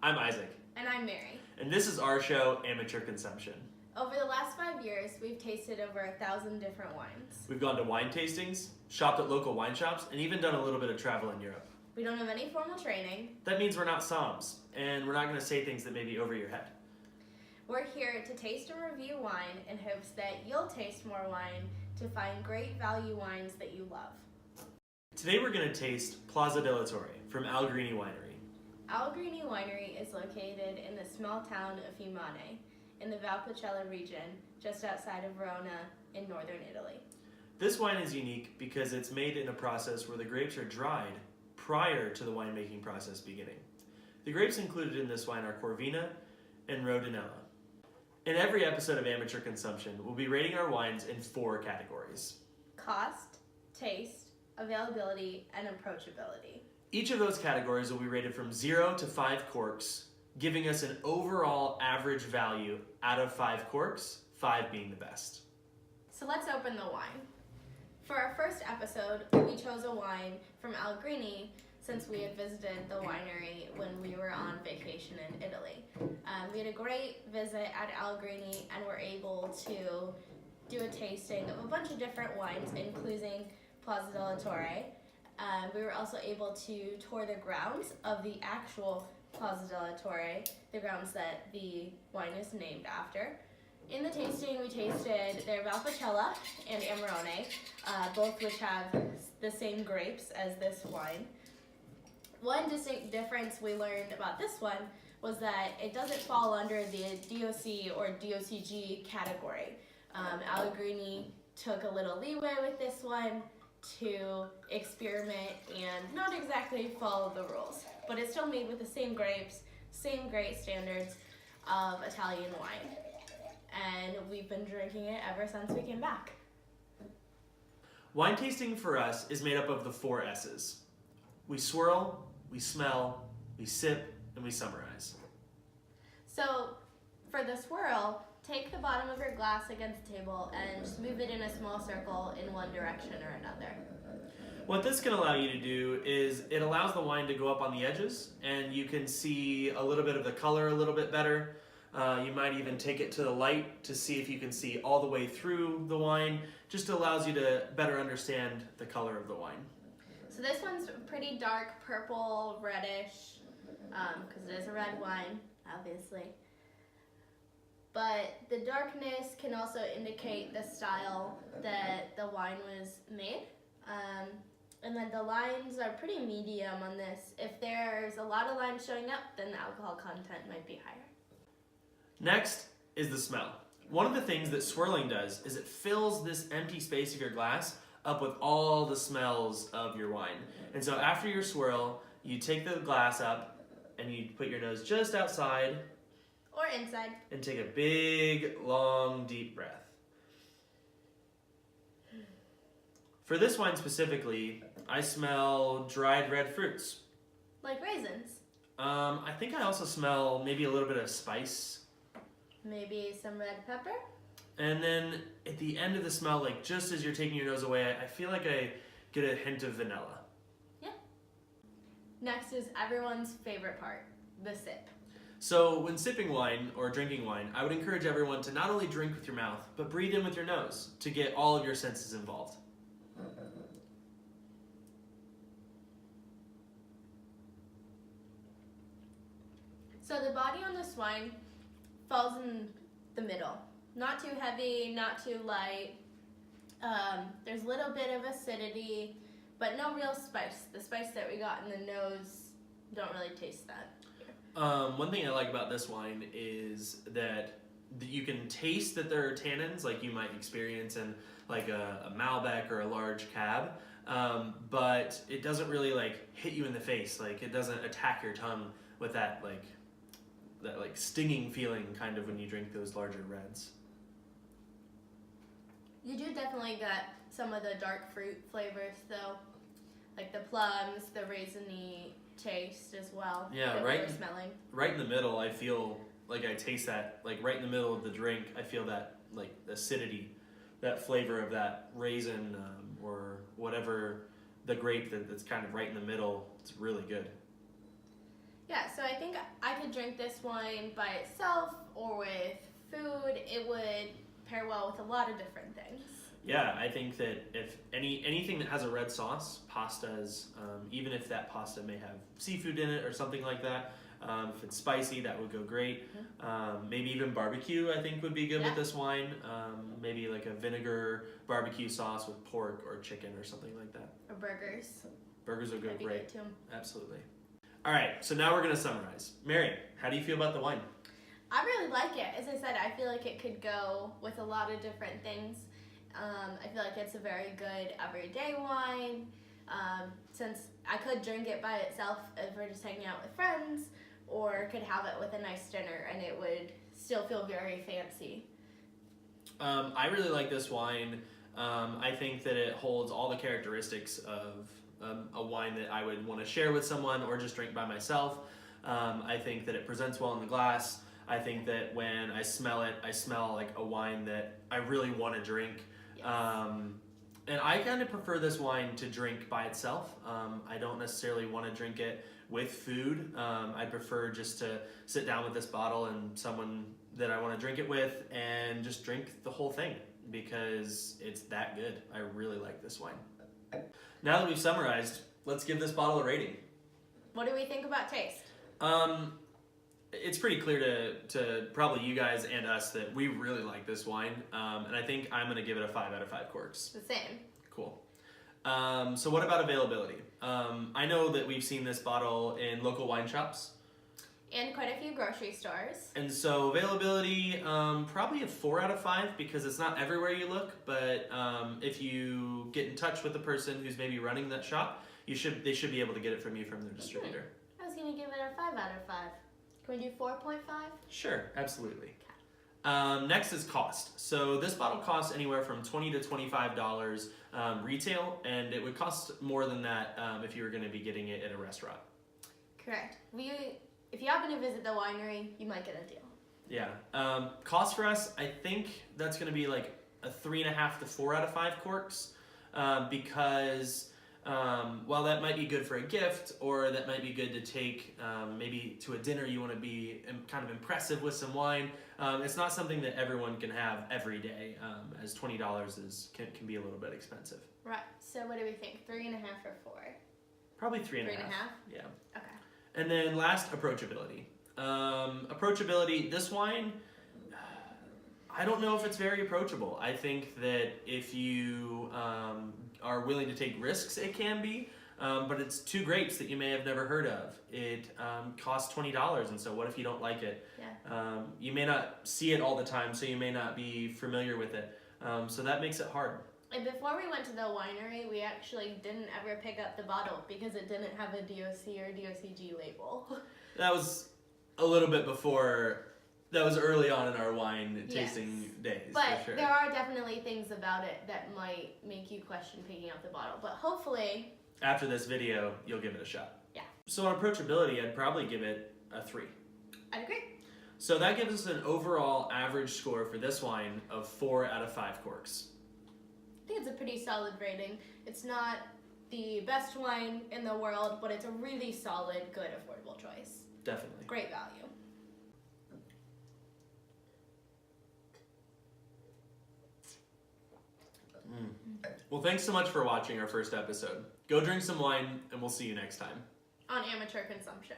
I'm Isaac. And I'm Mary. And this is our show, Amateur Consumption. Over the last 5 years, we've tasted over 1,000 different wines. We've gone to wine tastings, shopped at local wine shops, and even done a little bit of travel in Europe. We don't have any formal training. That means we're not somms, and we're not going to say things that may be over your head. We're here to taste and review wine in hopes that you'll taste more wine to find great value wines that you love. Today we're going to taste Palazzo Della Torre from Allegrini Winery. Allegrini Winery is located in the small town of Fiumane in the Valpolicella region, just outside of Verona in northern Italy. This wine is unique because it's made in a process where the grapes are dried prior to the winemaking process beginning. The grapes included in this wine are Corvina and Rodinella. In every episode of Amateur Consumption, we'll be rating our wines in 4 categories: cost, taste, availability, and approachability. Each of those categories will be rated from 0 to 5 corks, giving us an overall average value out of 5 corks, 5 being the best. So let's open the wine. For our first episode, we chose a wine from Allegrini since we had visited the winery when we were on vacation in Italy. We had a great visit at Allegrini and were able to do a tasting of a bunch of different wines, including Palazzo Della Torre. We were also able to tour the grounds of the actual Palazzo Della Torre, the grounds that the wine is named after. In the tasting, we tasted their Valpolicella and Amarone, both which have the same grapes as this wine. One distinct difference we learned about this one was that it doesn't fall under the DOC or DOCG category. Allegrini took a little leeway with this one to experiment and not exactly follow the rules, but it's still made with the same grapes, same great standards of Italian wine. And we've been drinking it ever since we came back. Wine tasting for us is made up of the 4 S's. We swirl, we smell, we sip, and we summarize. So for the swirl, take the bottom of your glass against the table and just move it in a small circle in one direction or another. What this can allow you to do is it allows the wine to go up on the edges, and you can see a little bit of the color a little bit better. You might even take it to the light to see if you can see all the way through the wine. Just allows you to better understand the color of the wine. So this one's pretty dark purple, reddish, because it is a red wine, obviously. But the darkness can also indicate the style that the wine was made. And then the lines are pretty medium on this. If there's a lot of lines showing up, then the alcohol content might be higher. Next is the smell. One of the things that swirling does is it fills this empty space of your glass up with all the smells of your wine. And so after your swirl, you take the glass up and you put your nose just outside or inside and take a big, long, deep breath. For this wine specifically, I smell dried red fruits. Like raisins. I think I also smell maybe a little bit of spice. Maybe some red pepper. And then at the end of the smell, like just as you're taking your nose away, I feel like I get a hint of vanilla. Yeah. Next is everyone's favorite part, the sip. So when sipping wine or drinking wine, I would encourage everyone to not only drink with your mouth, but breathe in with your nose to get all of your senses involved. So the body on this wine falls in the middle. Not too heavy, not too light. There's a little bit of acidity, but no real spice. The spice that we got in the nose, don't really taste that. One thing I like about this wine is that you can taste that there are tannins, like you might experience in like a Malbec or a large cab, but it doesn't really like hit you in the face. Like it doesn't attack your tongue with that stinging feeling kind of when you drink those larger reds. You do definitely get some of the dark fruit flavors though, like the plums, the raisiny taste as well. Yeah, that right. We were smelling. Right in the middle, I feel like I taste that, like right in the middle of the drink, I feel that like acidity, that flavor of that raisin or whatever the grape that's kind of right in the middle. It's really good. Yeah, so I think I could drink this wine by itself or with food. It would pair well with a lot of different things. Yeah, I think that if anything that has a red sauce, pastas, even if that pasta may have seafood in it or something like that, if it's spicy, that would go great. Maybe even barbecue, I think, would be good with this wine. Maybe like a vinegar barbecue sauce with pork or chicken or something like that. Or burgers. Burgers will go That'd be great. good too. Absolutely. All right, so now we're going to summarize. Mary, how do you feel about the wine? I really like it. As I said, I feel like it could go with a lot of different things. I feel like it's a very good everyday wine. Since I could drink it by itself if we're just hanging out with friends, or could have it with a nice dinner and it would still feel very fancy. I really like this wine. I think that it holds all the characteristics of a wine that I would want to share with someone or just drink by myself. I think that it presents well in the glass. I think that when I smell it, I smell like a wine that I really want to drink. Yes. And I kind of prefer this wine to drink by itself. I don't necessarily want to drink it with food. I prefer just to sit down with this bottle and someone that I want to drink it with and just drink the whole thing because it's that good. I really like this wine. Now that we've summarized, let's give this bottle a rating. What do we think about taste? It's pretty clear to probably you guys and us that we really like this wine, and I think I'm going to give it a 5 out of 5 corks. The same. Cool. So what about availability? I know that we've seen this bottle in local wine shops. And quite a few grocery stores. And so availability, probably a 4 out of 5 because it's not everywhere you look, but if you get in touch with the person who's maybe running that shop, they should be able to get it from you from their distributor. I was going to give it a 5 out of 5. Can we do 4.5? Sure, absolutely. Next is cost. So this bottle costs anywhere from $20 to $25 retail, and it would cost more than that if you were going to be getting it at a restaurant. Correct. If you happen to visit the winery, you might get a deal. Yeah. Cost for us, I think that's going to be like a 3.5 to 4 out of 5 corks because while that might be good for a gift or that might be good to take maybe to a dinner you want to be kind of impressive with some wine, it's not something that everyone can have every day as $20 can be a little bit expensive. Right. So what do we think? 3.5 or 4? Probably 3.5. 3.5? Yeah. Okay. And then last, approachability. Approachability, this wine, I don't know if it's very approachable. I think that if you are willing to take risks, it can be, but it's 2 grapes that you may have never heard of. It costs $20, and so what if you don't like it? Yeah. You may not see it all the time, so you may not be familiar with it. So that makes it hard. And before we went to the winery, we actually didn't ever pick up the bottle because it didn't have a DOC or DOCG label. That was a little bit before, that was early on in our wine tasting days. But for sure. there are definitely things about it that might make you question picking up the bottle. But hopefully, after this video, you'll give it a shot. Yeah. So on approachability, I'd probably give it a 3. I'd agree. So that gives us an overall average score for this wine of 4 out of 5 corks. I think it's a pretty solid rating. It's not the best wine in the world, but it's a really solid, good, affordable choice. Definitely. Great value. Well, thanks so much for watching our first episode. Go drink some wine, and we'll see you next time. On amateur consumption.